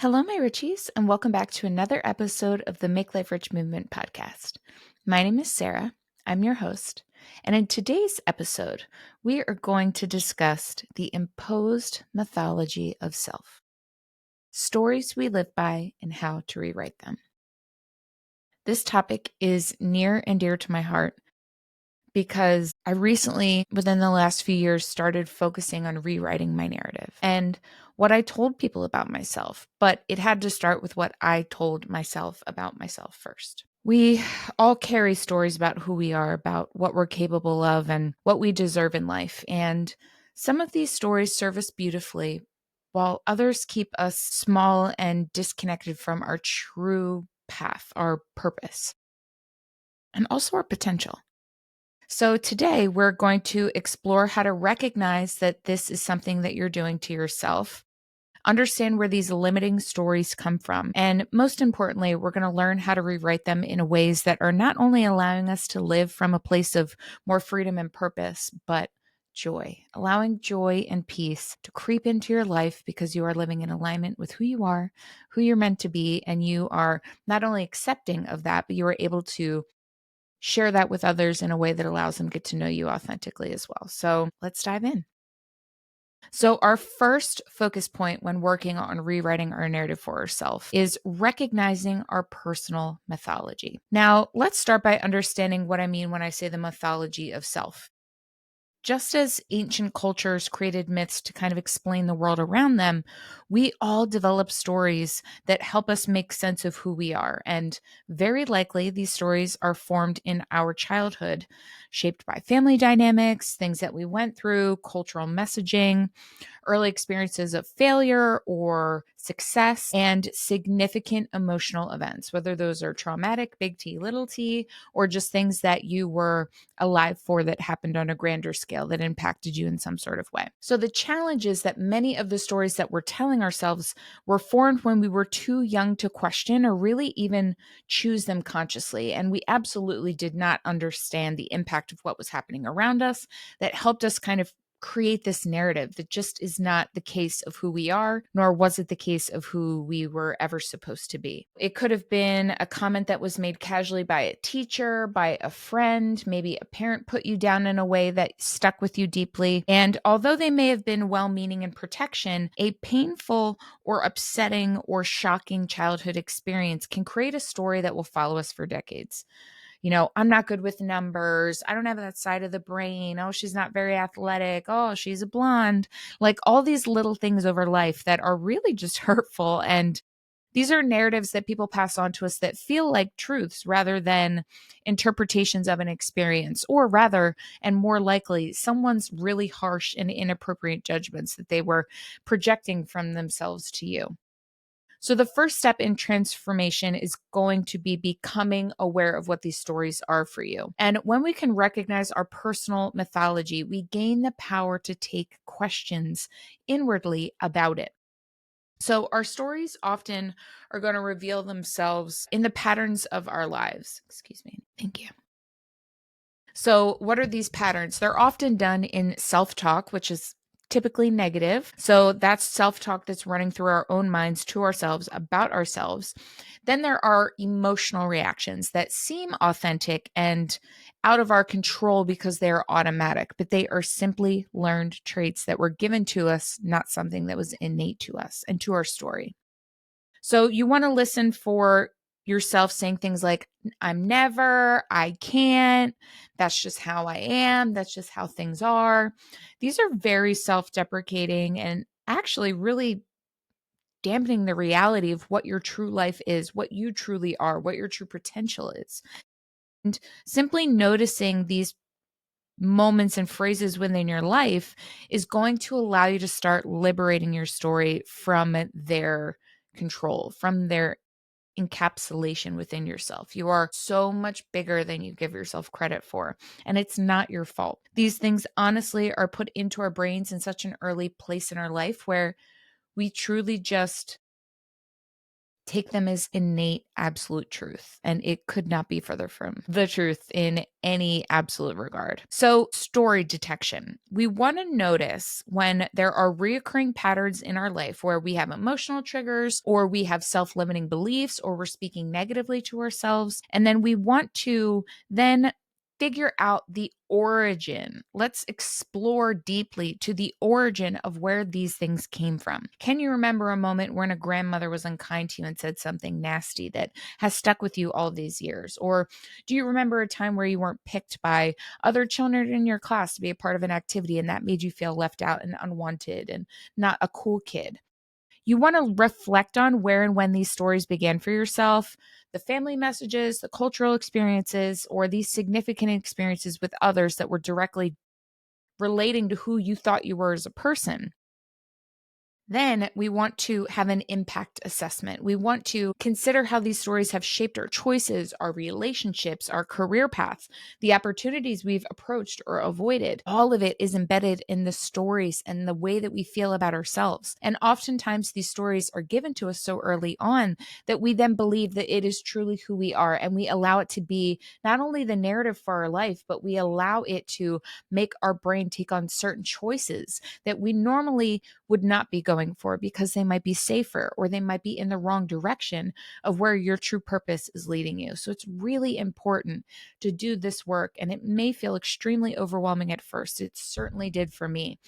Hello, my Richies, and welcome back to another episode of the Make Life Rich Movement podcast. My name is Sara. I'm your host. And in today's episode, we are going to discuss the imposed mythology of self, stories we live by, and how to rewrite them. This topic is near and dear to my heart because I recently, within the last few years, started focusing on rewriting my narrative and what I told people about myself. But it had to start with what I told myself about myself first. We all carry stories about who we are, about what we're capable of, and what we deserve in life. And some of these stories serve us beautifully, while others keep us small and disconnected from our true path, our purpose, and also our potential. So, today we're going to explore how to recognize that this is something that you're doing to yourself, understand where these limiting stories come from, and most importantly, we're going to learn how to rewrite them in ways that are not only allowing us to live from a place of more freedom and purpose, but joy, allowing joy and peace to creep into your life because you are living in alignment with who you are, who you're meant to be, and you are not only accepting of that, but you are able to share that with others in a way that allows them to get to know you authentically as well. So let's dive in. So, our first focus point when working on rewriting our narrative for ourselves is recognizing our personal mythology. Now, let's start by understanding what I mean when I say the mythology of self. Just as ancient cultures created myths to kind of explain the world around them, we all develop stories that help us make sense of who we are. And very likely, these stories are formed in our childhood, shaped by family dynamics, things that we went through, cultural messaging, early experiences of failure or success, and significant emotional events, whether those are traumatic, big T, little t, or just things that you were alive for that happened on a grander scale that impacted you in some sort of way. So the challenge is that many of the stories that we're telling ourselves were formed when we were too young to question or really even choose them consciously. And we absolutely did not understand the impact of what was happening around us that helped us kind of create this narrative that just is not the case of who we are, nor was it the case of who we were ever supposed to be. It could have been a comment that was made casually by a teacher, by a friend, maybe a parent put you down in a way that stuck with you deeply. And although they may have been well-meaning in protection, a painful or upsetting or shocking childhood experience can create a story that will follow us for decades. I'm not good with numbers. I don't have that side of the brain. Oh, she's not very athletic. Oh, she's a blonde. Like all these little things over life that are really just hurtful. And these are narratives that people pass on to us that feel like truths rather than interpretations of an experience, or rather, and more likely, someone's really harsh and inappropriate judgments that they were projecting from themselves to you. So, the first step in transformation is going to be becoming aware of what these stories are for you. And when we can recognize our personal mythology, we gain the power to take questions inwardly about it. So, our stories often are going to reveal themselves in the patterns of our lives. Excuse me. Thank you. So, what are these patterns? They're often done in self talk, which is typically negative. So, that's self talk that's running through our own minds to ourselves about ourselves. Then there are emotional reactions that seem authentic and out of our control because they are automatic, but they are simply learned traits that were given to us, not something that was innate to us and to our story. So you want to listen for yourself saying things like, I'm never, I can't, that's just how I am, that's just how things are. These are very self deprecating and actually really dampening the reality of what your true life is, what you truly are, what your true potential is. And simply noticing these moments and phrases within your life is going to allow you to start liberating your story from their control, from their encapsulation within yourself. You are so much bigger than you give yourself credit for, and it's not your fault. These things honestly are put into our brains in such an early place in our life where we truly just take them as innate, absolute truth. And it could not be further from the truth in any absolute regard. So, story detection. We want to notice when there are reoccurring patterns in our life where we have emotional triggers, or we have self limiting beliefs, or we're speaking negatively to ourselves. And then we want to then figure out the origin. Let's explore deeply to the origin of where these things came from. Can you remember a moment when a grandmother was unkind to you and said something nasty that has stuck with you all these years? Or do you remember a time where you weren't picked by other children in your class to be a part of an activity and that made you feel left out and unwanted and not a cool kid? You want to reflect on where and when these stories began for yourself, the family messages, the cultural experiences, or these significant experiences with others that were directly relating to who you thought you were as a person. Then we want to have an impact assessment. We want to consider how these stories have shaped our choices, our relationships, our career paths, the opportunities we've approached or avoided. All of it is embedded in the stories and the way that we feel about ourselves. And oftentimes these stories are given to us so early on that we then believe that it is truly who we are. And we allow it to be not only the narrative for our life, but we allow it to make our brain take on certain choices that we normally would not be going for because they might be safer or they might be in the wrong direction of where your true purpose is leading you. So it's really important to do this work. And it may feel extremely overwhelming at first. It certainly did for me.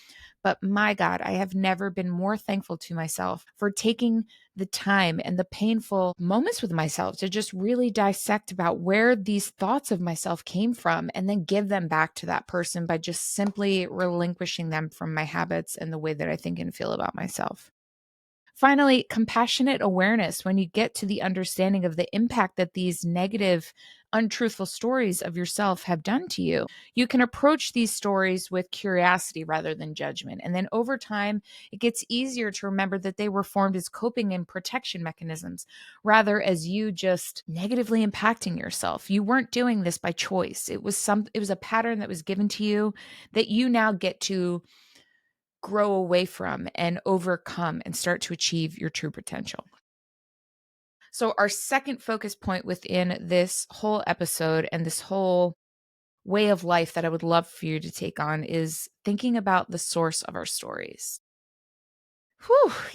But my God, I have never been more thankful to myself for taking the time and the painful moments with myself to just really dissect about where these thoughts of myself came from and then give them back to that person by just simply relinquishing them from my habits and the way that I think and feel about myself. Finally, compassionate awareness. When you get to the understanding of the impact that these negative, untruthful stories of yourself have done to you, you can approach these stories with curiosity rather than judgment. And then over time, it gets easier to remember that they were formed as coping and protection mechanisms rather as you just negatively impacting yourself. You weren't doing this by choice. It was a pattern that was given to you that you now get to grow away from and overcome and start to achieve your true potential. So, our second focus point within this whole episode and this whole way of life that I would love for you to take on is thinking about the source of our stories.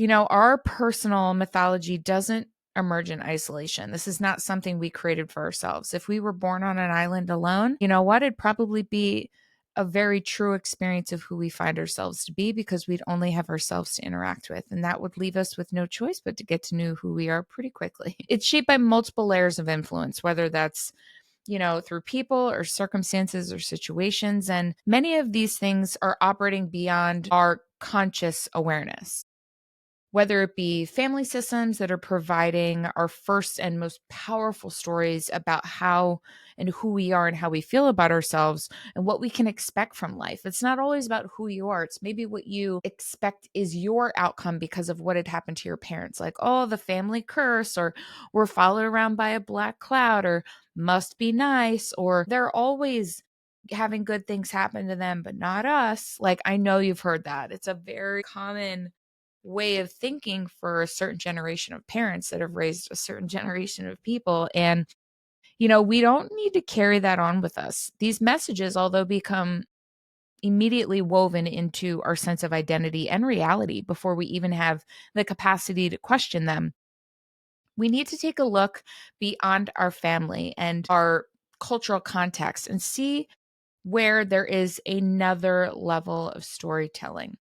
Our personal mythology doesn't emerge in isolation. This is not something we created for ourselves. If we were born on an island alone, you know what? It'd probably be a very true experience of who we find ourselves to be because we'd only have ourselves to interact with. And that would leave us with no choice but to get to know who we are pretty quickly. It's shaped by multiple layers of influence, whether that's through people or circumstances or situations. And many of these things are operating beyond our conscious awareness, whether it be family systems that are providing our first and most powerful stories about how and who we are and how we feel about ourselves and what we can expect from life. It's not always about who you are. It's maybe what you expect is your outcome because of what had happened to your parents. Like, oh, the family curse, or we're followed around by a black cloud, or must be nice, or they're always having good things happen to them, but not us. Like, I know you've heard that. It's a very common way of thinking for a certain generation of parents that have raised a certain generation of people. And, we don't need to carry that on with us. These messages, although become immediately woven into our sense of identity and reality before we even have the capacity to question them, we need to take a look beyond our family and our cultural context and see where there is another level of storytelling.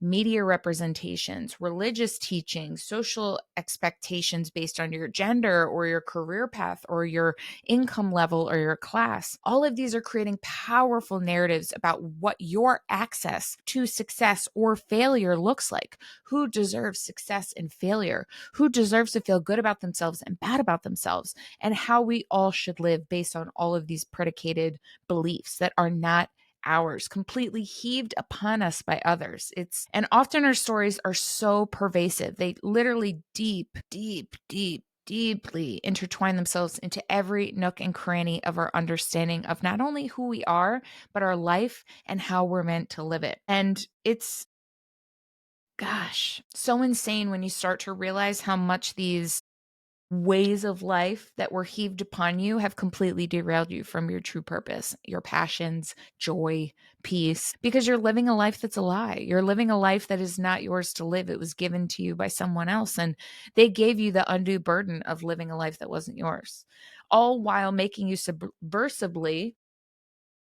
Media representations, religious teachings, social expectations based on your gender or your career path or your income level or your class. All of these are creating powerful narratives about what your access to success or failure looks like. Who deserves success and failure? Who deserves to feel good about themselves and bad about themselves? And how we all should live based on all of these predicated beliefs that are not ours, completely heaved upon us by others. And often our stories are so pervasive. They literally deeply intertwine themselves into every nook and cranny of our understanding of not only who we are, but our life and how we're meant to live it. And it's, gosh, so insane when you start to realize how much these ways of life that were heaved upon you have completely derailed you from your true purpose, your passions, joy, peace, because you're living a life that's a lie. You're living a life that is not yours to live. It was given to you by someone else, and they gave you the undue burden of living a life that wasn't yours, all while making you subversively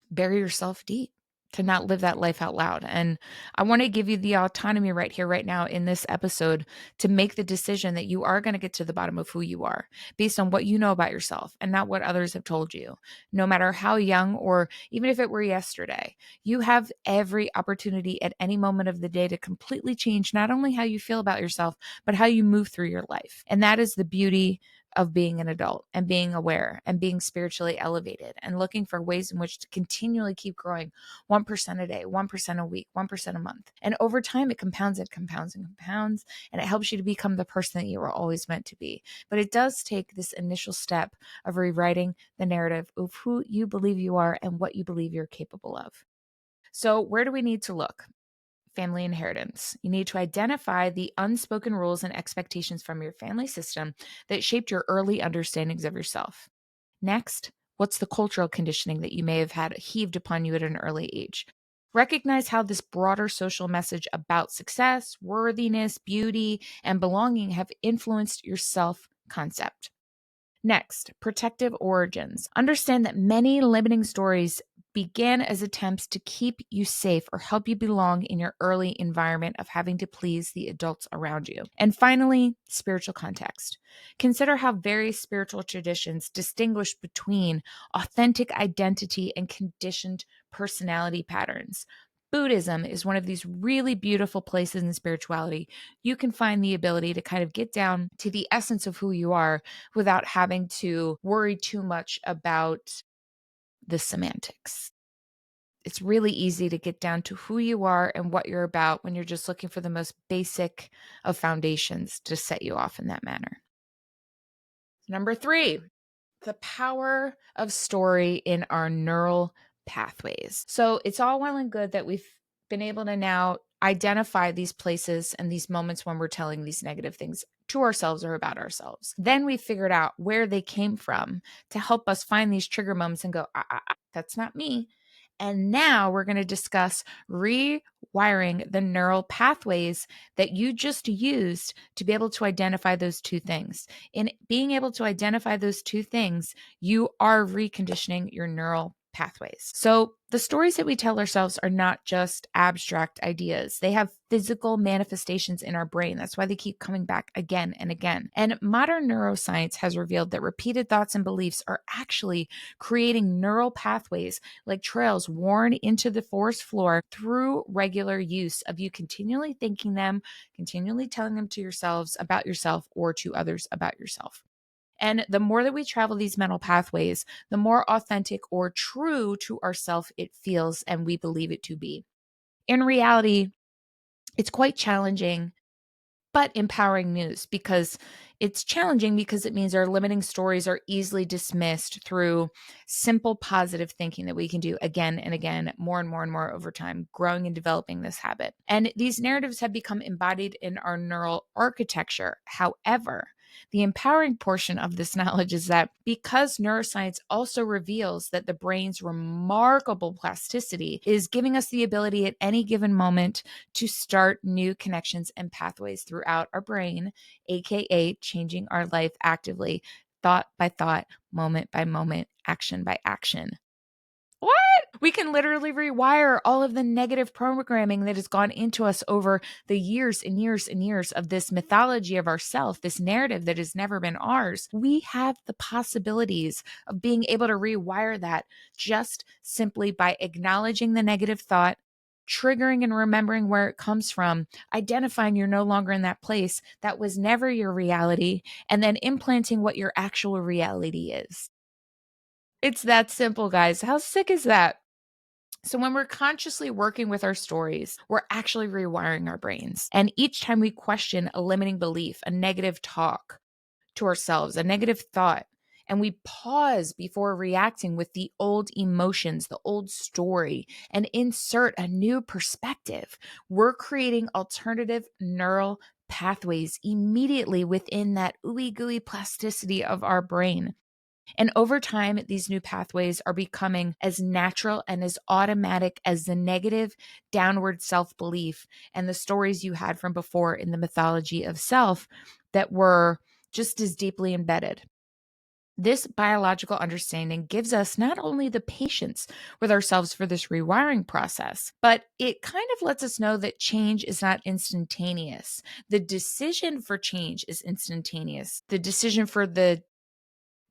bury yourself deep to not live that life out loud. And I want to give you the autonomy right here, right now in this episode to make the decision that you are going to get to the bottom of who you are based on what you know about yourself and not what others have told you. No matter how young or even if it were yesterday, you have every opportunity at any moment of the day to completely change not only how you feel about yourself, but how you move through your life. And that is the beauty of being an adult and being aware and being spiritually elevated and looking for ways in which to continually keep growing 1% a day, 1% a week, 1% a month. And over time, it compounds, and compounds, and it helps you to become the person that you were always meant to be. But it does take this initial step of rewriting the narrative of who you believe you are and what you believe you're capable of. So where do we need to look? Family inheritance. You need to identify the unspoken rules and expectations from your family system that shaped your early understandings of yourself. Next, what's the cultural conditioning that you may have had heaved upon you at an early age? Recognize how this broader social message about success, worthiness, beauty, and belonging have influenced your self concept. Next, protective origins. Understand that many limiting stories began as attempts to keep you safe or help you belong in your early environment of having to please the adults around you. And finally, spiritual context. Consider how various spiritual traditions distinguish between authentic identity and conditioned personality patterns. Buddhism is one of these really beautiful places in spirituality. You can find the ability to kind of get down to the essence of who you are without having to worry too much about the semantics. It's really easy to get down to who you are and what you're about when you're just looking for the most basic of foundations to set you off in that manner. Number 3, the power of story in our neural pathways. So it's all well and good that we've been able to now identify these places and these moments when we're telling these negative things to ourselves or about ourselves. Then we figured out where they came from to help us find these trigger moments and go, that's not me. And now we're going to discuss rewiring the neural pathways that you just used to be able to identify those two things. In being able to identify those two things, you are reconditioning your neural pathways. So the stories that we tell ourselves are not just abstract ideas. They have physical manifestations in our brain. That's why they keep coming back again and again. And modern neuroscience has revealed that repeated thoughts and beliefs are actually creating neural pathways like trails worn into the forest floor through regular use of you continually thinking them, continually telling them to yourselves about yourself or to others about yourself. And the more that we travel these mental pathways, the more authentic or true to ourself it feels and we believe it to be. In reality, it's quite challenging but empowering news, because it's challenging because it means our limiting stories are easily dismissed through simple positive thinking that we can do again and again, more and more and more over time, growing and developing this habit. And these narratives have become embodied in our neural architecture. However, the empowering portion of this knowledge is that because neuroscience also reveals that the brain's remarkable plasticity is giving us the ability at any given moment to start new connections and pathways throughout our brain, aka changing our life actively, thought by thought, moment by moment, action by action. What? We can literally rewire all of the negative programming that has gone into us over the years and years and years of this mythology of ourself, this narrative that has never been ours. We have the possibilities of being able to rewire that just simply by acknowledging the negative thought, triggering and remembering where it comes from, identifying you're no longer in that place, that was never your reality, and then implanting what your actual reality is. It's that simple, guys. How sick is that? So, when we're consciously working with our stories, we're actually rewiring our brains. And each time we question a limiting belief, a negative talk to ourselves, a negative thought, and we pause before reacting with the old emotions, the old story, and insert a new perspective, we're creating alternative neural pathways immediately within that ooey gooey plasticity of our brain. And over time, these new pathways are becoming as natural and as automatic as the negative downward self belief and the stories you had from before in the mythology of self that were just as deeply embedded. This biological understanding gives us not only the patience with ourselves for this rewiring process, but it kind of lets us know that change is not instantaneous. The decision for change is instantaneous. The decision for the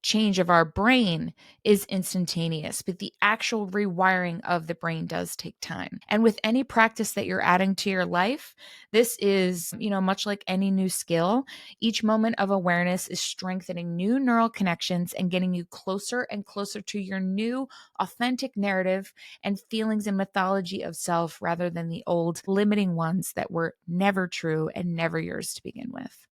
change of our brain is instantaneous, but the actual rewiring of the brain does take time. And with any practice that you're adding to your life, this is, much like any new skill, each moment of awareness is strengthening new neural connections and getting you closer and closer to your new authentic narrative and feelings and mythology of self rather than the old limiting ones that were never true and never yours to begin with.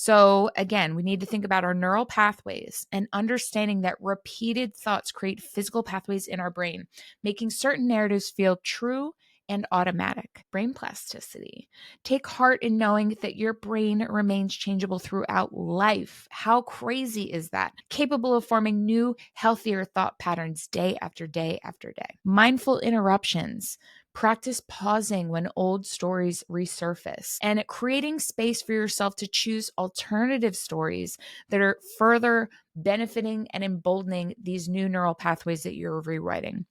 So again, we need to think about our neural pathways and understanding that repeated thoughts create physical pathways in our brain, making certain narratives feel true and automatic. Brain plasticity. Take heart in knowing that your brain remains changeable throughout life. How crazy is that? Capable of forming new, healthier thought patterns day after day after day. Mindful interruptions. Practice pausing when old stories resurface and creating space for yourself to choose alternative stories that are further benefiting and emboldening these new neural pathways that you're rewriting.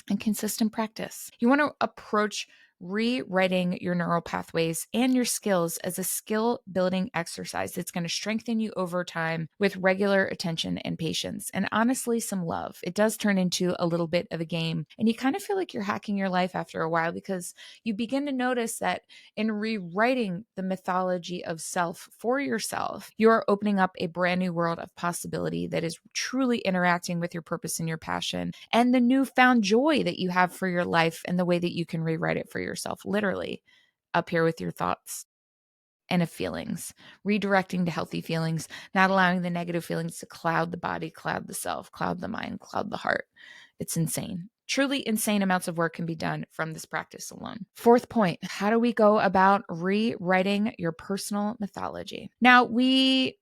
And consistent practice. You want to approach rewriting your neural pathways and your skills as a skill building exercise that's going to strengthen you over time with regular attention and patience and honestly some love. It does turn into a little bit of a game and you kind of feel like you're hacking your life after a while because you begin to notice that in rewriting the mythology of self for yourself, you're opening up a brand new world of possibility that is truly interacting with your purpose and your passion and the newfound joy that you have for your life and the way that you can rewrite it for yourself, literally up here with your thoughts and of feelings, redirecting to healthy feelings, not allowing the negative feelings to cloud the body, cloud the self, cloud the mind, cloud the heart. It's insane. Truly insane amounts of work can be done from this practice alone. Fourth point, how do we go about rewriting your personal mythology? Now, we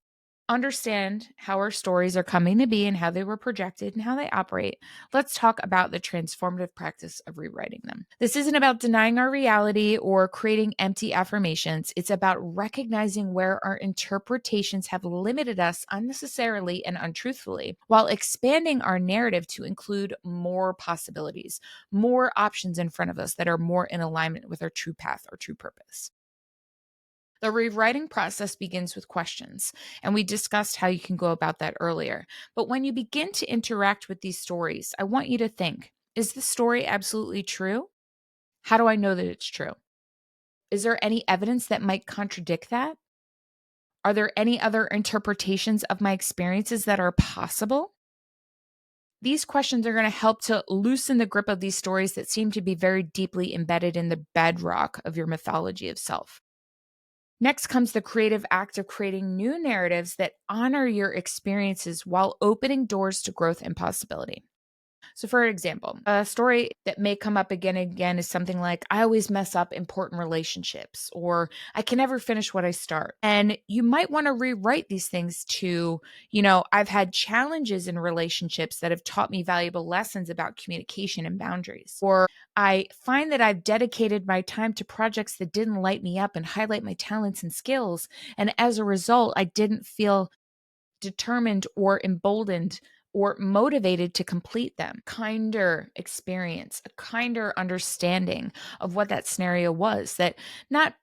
understand how our stories are coming to be and how they were projected and how they operate. Let's talk about the transformative practice of rewriting them. This isn't about denying our reality or creating empty affirmations. It's about recognizing where our interpretations have limited us unnecessarily and untruthfully, while expanding our narrative to include more possibilities, more options in front of us that are more in alignment with our true path or true purpose. The rewriting process begins with questions, and we discussed how you can go about that earlier. But when you begin to interact with these stories, I want you to think, is this story absolutely true? How do I know that it's true? Is there any evidence that might contradict that? Are there any other interpretations of my experiences that are possible? These questions are going to help to loosen the grip of these stories that seem to be very deeply embedded in the bedrock of your mythology of self. Next comes the creative act of creating new narratives that honor your experiences while opening doors to growth and possibility. So, for example, a story that may come up again and again is something like, I always mess up important relationships, or I can never finish what I start. And you might want to rewrite these things to, I've had challenges in relationships that have taught me valuable lessons about communication and boundaries. Or I find that I've dedicated my time to projects that didn't light me up and highlight my talents and skills. And as a result, I didn't feel determined or emboldened or motivated to complete them. Kinder experience, a kinder understanding of what that scenario was that not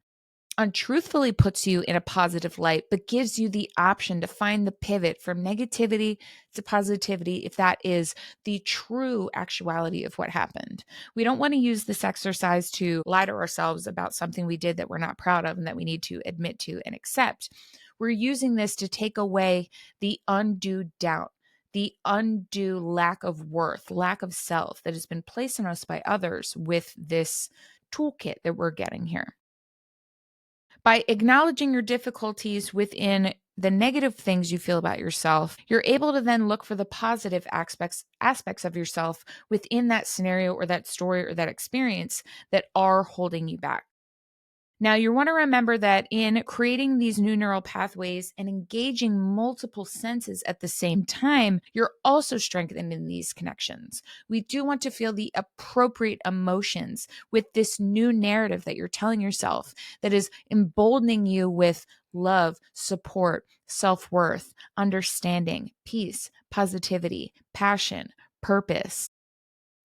untruthfully puts you in a positive light, but gives you the option to find the pivot from negativity to positivity if that is the true actuality of what happened. We don't want to use this exercise to lie to ourselves about something we did that we're not proud of and that we need to admit to and accept. We're using this to take away the undue doubt, the undue lack of worth, lack of self that has been placed on us by others with this toolkit that we're getting here. By acknowledging your difficulties within the negative things you feel about yourself, you're able to then look for the positive aspects of yourself within that scenario or that story or that experience that are holding you back. Now, you want to remember that in creating these new neural pathways and engaging multiple senses at the same time, you're also strengthening these connections. We do want to feel the appropriate emotions with this new narrative that you're telling yourself that is emboldening you with love, support, self-worth, understanding, peace, positivity, passion, purpose.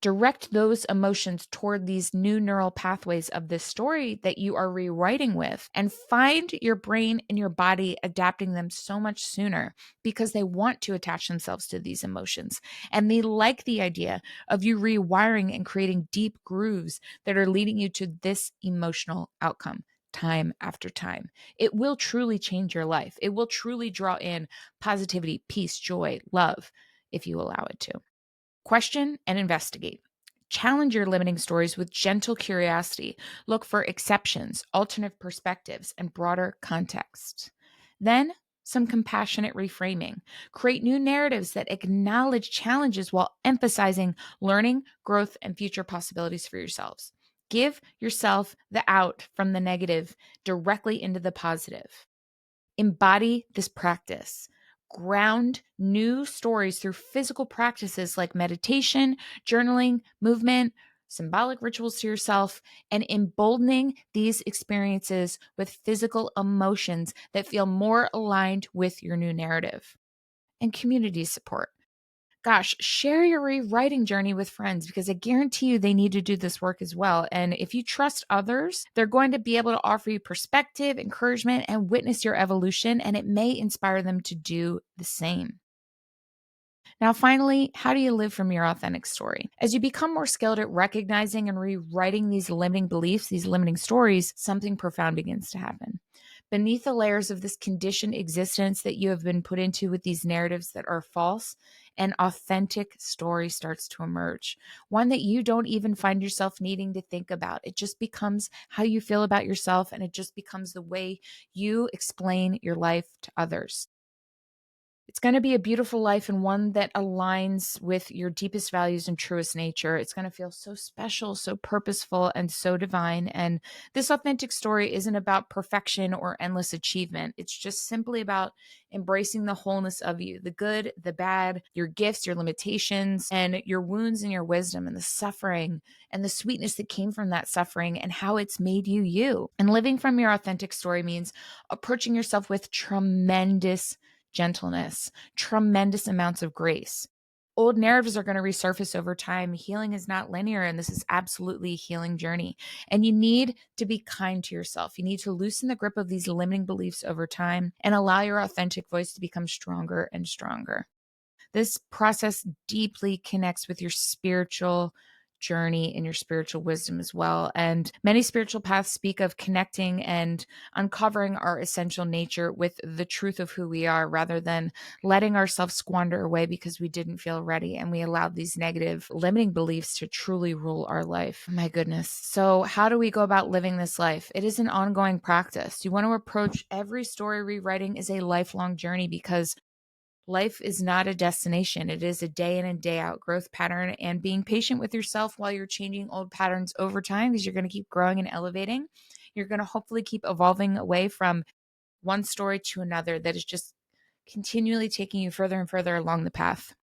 Direct those emotions toward these new neural pathways of this story that you are rewriting with, and find your brain and your body adapting them so much sooner because they want to attach themselves to these emotions. And they like the idea of you rewiring and creating deep grooves that are leading you to this emotional outcome time after time. It will truly change your life. It will truly draw in positivity, peace, joy, love if you allow it to. Question and investigate. Challenge your limiting stories with gentle curiosity. Look for exceptions, alternate perspectives, and broader context. Then, some compassionate reframing. Create new narratives that acknowledge challenges while emphasizing learning, growth, and future possibilities for yourselves. Give yourself the out from the negative directly into the positive. Embody this practice. Ground new stories through physical practices like meditation, journaling, movement, symbolic rituals to yourself, and emboldening these experiences with physical emotions that feel more aligned with your new narrative. And community support. Gosh, share your rewriting journey with friends because I guarantee you they need to do this work as well. And if you trust others, they're going to be able to offer you perspective, encouragement, and witness your evolution, and it may inspire them to do the same. Now, finally, how do you live from your authentic story? As you become more skilled at recognizing and rewriting these limiting beliefs, these limiting stories, something profound begins to happen. Beneath the layers of this conditioned existence that you have been put into with these narratives that are false, an authentic story starts to emerge. One that you don't even find yourself needing to think about. It just becomes how you feel about yourself, and it just becomes the way you explain your life to others. It's going to be a beautiful life and one that aligns with your deepest values and truest nature. It's going to feel so special, so purposeful, and so divine. And this authentic story isn't about perfection or endless achievement. It's just simply about embracing the wholeness of you, the good, the bad, your gifts, your limitations, and your wounds and your wisdom and the suffering and the sweetness that came from that suffering and how it's made you you. And living from your authentic story means approaching yourself with tremendous gentleness, tremendous amounts of grace. Old narratives are going to resurface over time. Healing is not linear, and this is absolutely a healing journey. And you need to be kind to yourself. You need to loosen the grip of these limiting beliefs over time and allow your authentic voice to become stronger and stronger. This process deeply connects with your spiritual journey and your spiritual wisdom as well. And many spiritual paths speak of connecting and uncovering our essential nature with the truth of who we are rather than letting ourselves squander away because we didn't feel ready and we allowed these negative limiting beliefs to truly rule our life. My goodness. So, how do we go about living this life? It is an ongoing practice. You want to approach every story rewriting as a lifelong journey because life is not a destination. It is a day in and day out growth pattern, and being patient with yourself while you're changing old patterns over time because you're going to keep growing and elevating. You're going to hopefully keep evolving away from one story to another that is just continually taking you further and further along the path.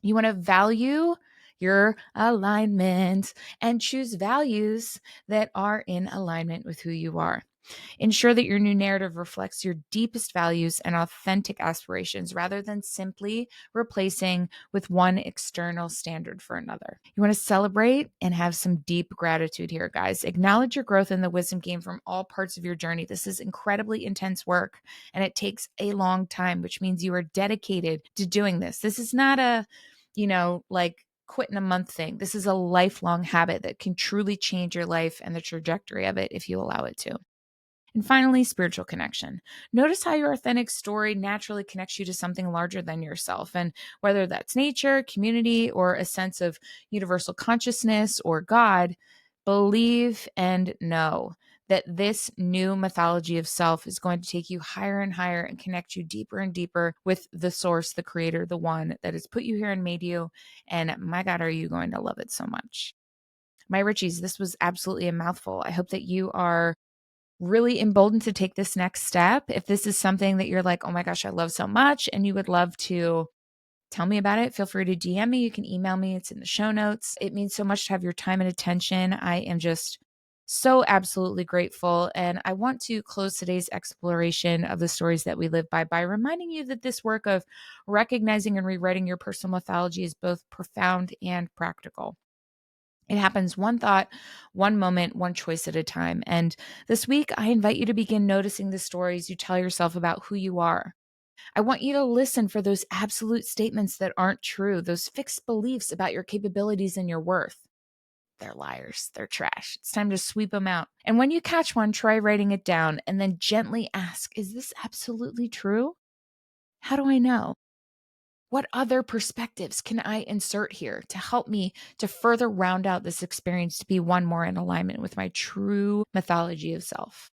You want to value your alignment and choose values that are in alignment with who you are. Ensure that your new narrative reflects your deepest values and authentic aspirations rather than simply replacing with one external standard for another. You want to celebrate and have some deep gratitude here, guys. Acknowledge your growth and the wisdom gained from all parts of your journey. This is incredibly intense work and it takes a long time, which means you are dedicated to doing this. This is not a, like quit in a month thing. This is a lifelong habit that can truly change your life and the trajectory of it if you allow it to. And finally, spiritual connection. Notice how your authentic story naturally connects you to something larger than yourself. And whether that's nature, community, or a sense of universal consciousness or God, believe and know that this new mythology of self is going to take you higher and higher and connect you deeper and deeper with the source, the creator, the one that has put you here and made you. And my God, are you going to love it so much? My Richies, this was absolutely a mouthful. I hope that you are really emboldened to take this next step, if this is something that you're like, oh my gosh, I love so much, and you would love to tell me about it, feel free to DM me. You can email me. It's in the show notes. It means so much to have your time and attention. I am just so absolutely grateful. And I want to close today's exploration of the stories that we live by reminding you that this work of recognizing and rewriting your personal mythology is both profound and practical. It happens one thought, one moment, one choice at a time. And this week, I invite you to begin noticing the stories you tell yourself about who you are. I want you to listen for those absolute statements that aren't true, those fixed beliefs about your capabilities and your worth. They're liars. They're trash. It's time to sweep them out. And when you catch one, try writing it down and then gently ask, is this absolutely true? How do I know? What other perspectives can I insert here to help me to further round out this experience to be one more in alignment with my true mythology of self?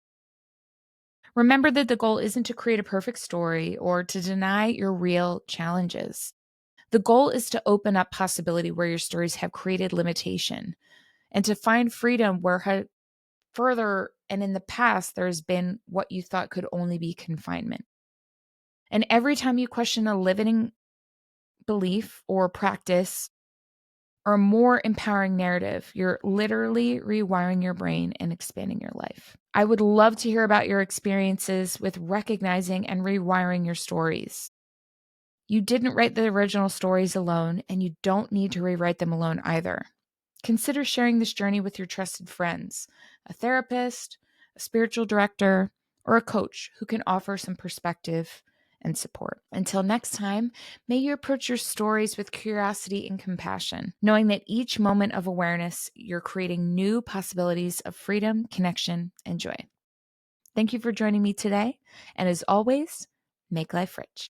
Remember that the goal isn't to create a perfect story or to deny your real challenges. The goal is to open up possibility where your stories have created limitation and to find freedom where further and in the past there has been what you thought could only be confinement. And every time you question a limiting belief or practice or a more empowering narrative, you're literally rewiring your brain and expanding your life. I would love to hear about your experiences with recognizing and rewiring your stories. You didn't write the original stories alone, and you don't need to rewrite them alone either. Consider sharing this journey with your trusted friends, a therapist, a spiritual director, or a coach who can offer some perspective and support. Until next time, may you approach your stories with curiosity and compassion, knowing that each moment of awareness, you're creating new possibilities of freedom, connection, and joy. Thank you for joining me today. And as always, make life rich.